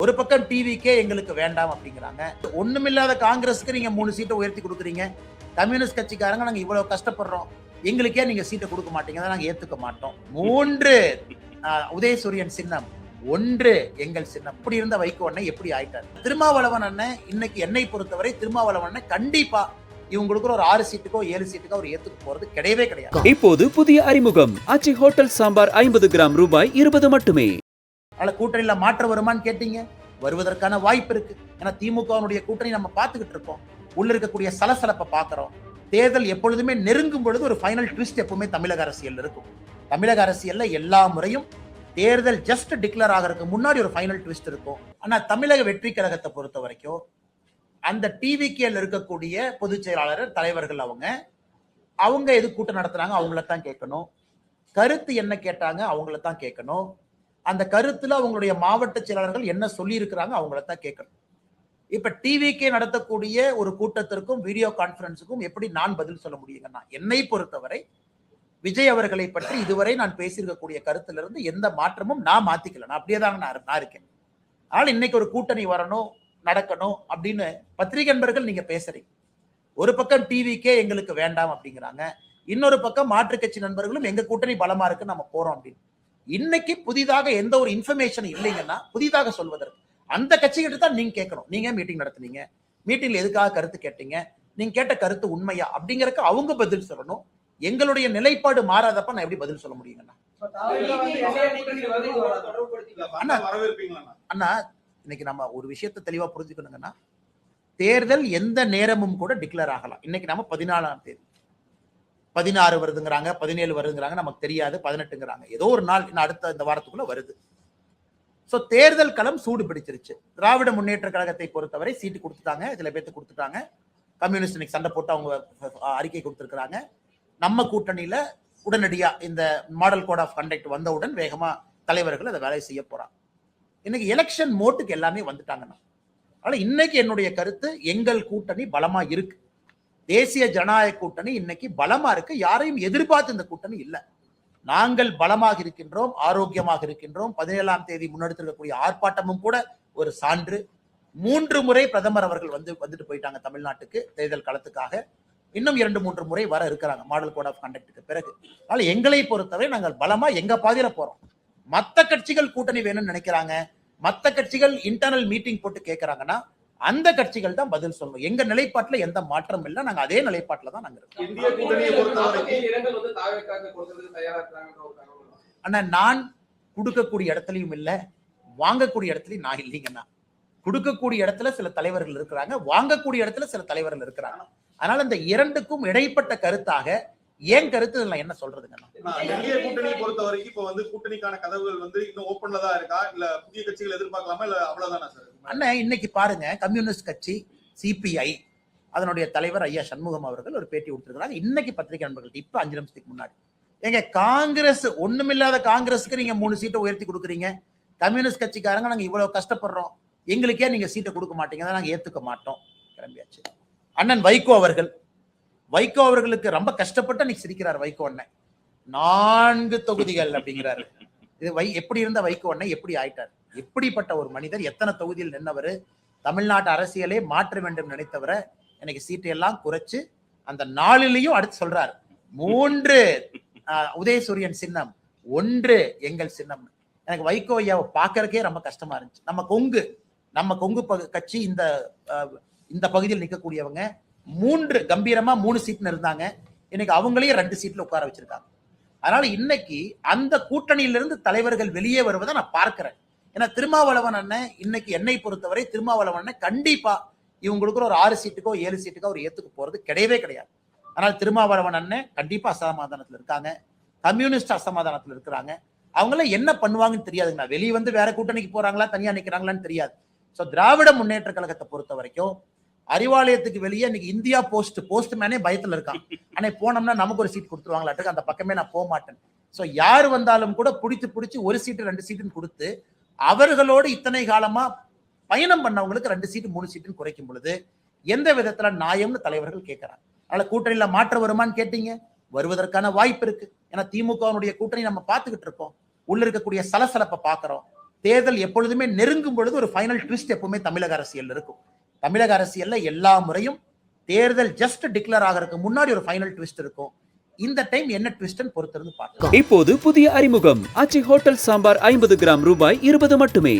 ஒரு பக்கம் டிவிக்கே எங்களுக்கு வேண்டாம் அப்படிங்கிறாங்க. ஒண்ணுமில்லாத காங்கிரஸ்க்கு நீங்க 3 சீட்டை உயர்த்தி கொடுக்குறீங்க. கம்யூனிஸ்ட் கட்சிக்காரங்க நாங்க இவ்வளவு கஷ்டப்படுறோம், எங்களுக்கே நீங்க சீட்டை கொடுக்க மாட்டீங்க, நாங்க ஏத்துக்க மாட்டோம். 3 உதயசூரியன் சின்னம், 1 எங்கள் சின்னம். இப்படி இருந்த வைகோ அண்ணன் எப்படி ஆயிட்டார்? திருமாவளவன் அண்ணன் இன்னைக்கு என்னை பொறுத்தவரை திருமாவளவன் அண்ணன் கண்டிப்பா இவங்களுக்கு ஒரு 6 சீட்டுக்கோ 7 சீட்டுக்கோ அவர் ஏத்துக்க போறது கிடையவே கிடையாது. இப்போது புதிய அறிமுகம் ஆச்சி ஹோட்டல் சாம்பார் 50 கிராம் ரூபாய் 20 மட்டுமே. அதனால கூட்டணியில மாற்றம் வருமான்னு கேட்டீங்க, வருவதற்கான வாய்ப்பு இருக்கு. ஏன்னா திமுகவுடைய கூட்டணி நம்ம பார்த்துக்கிட்டு இருக்கோம், உள்ள இருக்கக்கூடிய சலசலப்பை பார்க்கிறோம். தேர்தல் எப்பொழுதுமே நெருங்கும் பொழுது ஒரு ஃபைனல் ட்விஸ்ட் எப்பவுமே தமிழக அரசியல் இருக்கும். தமிழக அரசியல்ல எல்லா முறையும் தேர்தல் ஜஸ்ட் டிக்ளேர் ஆகிறதுக்கு முன்னாடி ஒரு ஃபைனல் ட்விஸ்ட் இருக்கும். ஆனா தமிழக வெற்றி கழகத்தை பொறுத்த வரைக்கும் அந்த டிவிகேல இருக்கக்கூடிய பொதுச் செயலாளர் தலைவர்கள் அவங்க எது கூட்டம் நடத்துறாங்க அவங்கள தான் கேட்கணும். கருத்து என்ன கேட்டாங்க அவங்கள தான் கேட்கணும். அந்த கருத்துல அவங்களுடைய மாவட்ட செயலாளர்கள் என்ன சொல்லி இருக்கிறாங்க அவங்கள தான் கேட்கணும். இப்ப டிவிகே நடத்தக்கூடிய ஒரு கூட்டத்திற்கும் வீடியோ கான்பரன்ஸுக்கும் எப்படி நான் பதில் சொல்ல முடியுங்கன்னா, என்னை பொறுத்தவரை விஜய் அவர்களை பற்றி இதுவரை நான் பேசியிருக்கக்கூடிய கருத்துல இருந்து எந்த மாற்றமும் நான் மாத்திக்கல. நான் அப்படியே தான் நான் இருக்கேன். அதனால இன்னைக்கு ஒரு கூட்டணி வரணும் நடக்கணும் அப்படின்னு பத்திரிகை நண்பர்கள் நீங்க பேசுறீங்க. ஒரு பக்கம் டிவிக்கே எங்களுக்கு வேண்டாம் அப்படிங்கிறாங்க, இன்னொரு பக்கம் மாற்றுக் கட்சி நண்பர்களும் எங்க கூட்டணி பலமா இருக்கு நம்ம போறோம் அப்படின்னு. இன்னைக்கு புதிதாக எந்த ஒரு இன்ஃபர்மேஷன் இல்லைங்கன்னா புதிதாக சொல்வதற்கு அந்த கட்சிகிட்ட தான் நீங்க கேட்கணும். நீங்க மீட்டிங் நடத்துனீங்க, மீட்டிங்ல எதுக்காக கருத்து கேட்டீங்க, நீங்க கேட்ட கருத்து உண்மையா அப்படிங்கறக்கு அவங்க பதில் சொல்லணும். எங்களுடைய நிலைப்பாடு மாறாதப்ப நான் எப்படி பதில் சொல்ல முடியுங்கண்ணா? அண்ணா இன்னைக்கு நம்ம ஒரு விஷயத்தை தெளிவா புரிஞ்சுக்கணுங்கன்னா, தேர்தல் எந்த நேரமும் கூட டிக்ளேர் ஆகலாம். இன்னைக்கு நம்ம 14ஆம் தேதி, 16 வருதுங்கிறாங்க, 17 வருதுங்கிறாங்க, நமக்கு தெரியாது, 18ங்கிறாங்க. ஏதோ ஒரு நாள் அடுத்த இந்த வாரத்துக்குள்ள வருது. சோ தேர்தல் களம் சூடு பிடிச்சிருச்சு. திராவிட முன்னேற்ற கழகத்தை பொறுத்தவரை சீட்டு கொடுத்துட்டாங்க, சில பேருக்கு கொடுத்துட்டாங்க. கம்யூனிஸ்ட் இன்னைக்கு சண்டை போட்டு அவங்க அறிக்கை கொடுத்திருக்கிறாங்க. நம்ம கூட்டணியில உடனடியா இந்த மாடல் கோட் ஆஃப் கண்டக்ட் வந்தவுடன் வேகமா தலைவர்கள் அதை வேலை செய்ய போறாங்க. இன்னைக்கு எலெக்ஷன் மோட்டுக்கு எல்லாமே வந்துட்டாங்கன்னா, அதனால இன்னைக்கு என்னுடைய கருத்து எங்கள் கூட்டணி பலமா இருக்கு. தேசிய ஜனநாயக கூட்டணி இன்னைக்கு பலமா இருக்கு. யாரையும் எதிர்பார்த்து இந்த கூட்டணி இல்ல. நாங்கள் பலமாக இருக்கின்றோம், ஆரோக்கியமாக இருக்கின்றோம். 17ஆம் தேதி முன்னெடுத்திருக்கக்கூடிய ஆர்ப்பாட்டமும் கூட ஒரு சான்று. 3 முறை பிரதமர் அவர்கள் வந்துட்டு போயிட்டாங்க தமிழ்நாட்டுக்கு தேர்தல் களத்துக்காக. இன்னும் 2-3 முறை வர இருக்கிறாங்க மாடல் கோட் ஆஃப் கண்டக்டுக்கு பிறகு. அதனால எங்களை பொறுத்தவரை நாங்கள் பலமா எங்க பாதியில போறோம். மத்த கட்சிகள் கூட்டணி வேணும்னு நினைக்கிறாங்க, மத்த கட்சிகள் இன்டர்னல் மீட்டிங் போட்டு கேட்கறாங்கன்னா அந்த கட்சிகள் தான் பதில் சொல்லணும். எங்க நிலைப்பாட்டுல எந்த மாற்றம் இல்லை, நாங்க அதே நிலைப்பாட்டுல தான் நாங்க இருக்கோம். ஆனா நான் கொடுக்கக்கூடிய இடத்துலயும் இல்ல, வாங்கக்கூடிய இடத்துலயும் நான் இல்லைங்கன்னா. கொடுக்கக்கூடிய இடத்துல சில தலைவர்கள் இருக்கிறாங்க, வாங்கக்கூடிய இடத்துல சில தலைவர்கள் இருக்கிறாங்க. அதனால இந்த இரண்டுக்கும் இடைப்பட்ட கருத்தாக ஏன் கருத்து என்ன சொல்றதுங்க? கூட்டணி பொறுத்த வரைக்கும் இப்ப கூட்டணிக்கான கதவுகள் இன்னும் ஓபன்ல தான் இருக்கா, இல்ல புதிய கட்சிகள் எதிர்பார்க்கலாமா, இல்ல அவ்வளவுதானா சார்? அண்ணா இன்னைக்கு பாருங்க, கம்யூனிஸ்ட் கட்சி சிபிஐ அதனுடைய தலைவர் ஐயா சண்முகம் அவர்கள் ஒரு பேட்டி கொடுத்திருக்கிறாங்க இன்னைக்கு பத்திரிகை நண்பர்கள். இப்ப 5 நிமிஷத்துக்கு முன்னாடி எங்க காங்கிரஸ் ஒண்ணுமில்லாத காங்கிரஸ்க்கு நீங்க 3 சீட்டை உயர்த்தி கொடுக்குறீங்க, கம்யூனிஸ்ட் கட்சிக்காரங்க நாங்க இவ்வளவு கஷ்டப்படுறோம், எங்களுக்கே நீங்க சீட்டை கொடுக்க மாட்டீங்க, நாங்க ஏத்துக்க மாட்டோம். கிளம்பியாச்சு. அண்ணன் வைகோ அவர்களுக்கு ரொம்ப கஷ்டப்பட்டு அன்னைக்கு சிரிக்கிறார் வைகோ அண்ணன். 4 தொகுதிகள் அப்படிங்கிறாரு. இது எப்படி இருந்த வைகோ அண்ணன் எப்படி ஆயிட்டார்? எப்படிப்பட்ட ஒரு மனிதர், எத்தனை தொகுதியில் நின்றவர், தமிழ்நாட்டு அரசியலே மாற்ற வேண்டும் நினைத்தவரை எனக்கு சீட்டை எல்லாம் குறைச்சு அந்த 4லையும் அடுத்து சொல்றாரு 3 உதயசூரியன் சின்னம், 1 எங்கள் சின்னம். எனக்கு வைகோ ஐயாவை பார்க்கறதுக்கே ரொம்ப கஷ்டமா இருந்துச்சு. நம்ம கொங்கு கட்சி இந்த பகுதியில் நிற்கக்கூடியவங்க 3 கம்பீரமா 3 சீட்னு இருந்தாங்க. இன்னைக்கு அவங்களையும் 2 சீட்ல உட்கார வச்சிருக்காங்க. அதனால இன்னைக்கு அந்த கூட்டணியிலிருந்து தலைவர்கள் வெளியே வருவதை நான் பார்க்கிறேன். ஏன்னா திருமாவளவன் அண்ணன் இன்னைக்கு என்னை பொறுத்தவரை திருமாவளவன் அண்ணன் கண்டிப்பா இவங்களுக்கு ஒரு 6 சீட்டுக்கோ 7 சீட்டுக்கோ அவர் ஏத்துக்க போறது கிடையவே கிடையாது. அதனால திருமாவளவன் அண்ணன் கண்டிப்பா அசமாதானத்துல இருக்காங்க, கம்யூனிஸ்ட் அசமாதானத்துல இருக்கிறாங்க. அவங்கள என்ன பண்ணுவாங்கன்னு தெரியாதுங்க. வெளியே வேற கூட்டணிக்கு போறாங்களா தனியா நிக்கிறாங்களான்னு தெரியாது. சோ திராவிட முன்னேற்ற கழகத்தை பொறுத்த வரைக்கும் அறிவாலயத்துக்கு வெளியே இன்னைக்கு இந்தியா போஸ்ட்மேனே பயத்துல இருக்கான். ஆனா போனோம்னா நமக்கு ஒரு சீட் கொடுத்துருவாங்களாட்டுக்கு, அந்த பக்கமே நான் போக மாட்டேன். சோ யாரு வந்தாலும் கூட பிடிச்சு 1 சீட்டு 2 சீட்டுன்னு கொடுத்து அவர்களோடு இத்தனை காலமா பயணம் பண்ணவங்களுக்கு 2 சீட்டு 3 சீட்டுன்னு குறைக்கும் பொழுது எந்த விதத்துல நியாயம்னு தலைவர்கள் கேட்கிறாங்க. அதனால கூட்டணியில மாற்றம் வருமான்னு கேட்டீங்க, வருவதற்கான வாய்ப்பு இருக்கு. ஏன்னா திமுகவுடைய கூட்டணி நம்ம பார்த்துக்கிட்டு இருக்கோம், உள்ள இருக்கக்கூடிய சலசலப்பை பார்க்கிறோம். தேர்தல் எப்பொழுதுமே நெருங்கும் பொழுது ஒரு ஃபைனல் ட்விஸ்ட் எப்பவுமே தமிழக அரசியல் இருக்கும். தமிழக அரசியல்ல எல்லா முறையும் தேர்தல் ஜஸ்ட் டிக்ளேர் ஆகிறதுக்கு முன்னாடி ஒரு ஃபைனல் ட்விஸ்ட் இருக்கும். இந்த டைம் என்ன ட்விஸ்ட்னு பொறுத்திருந்து பார்க்கலாம். இப்போது புதிய அறிமுகம் ஆச்சி ஹோட்டல் சாம்பார் 50 கிராம் ரூபாய் 20 மட்டுமே.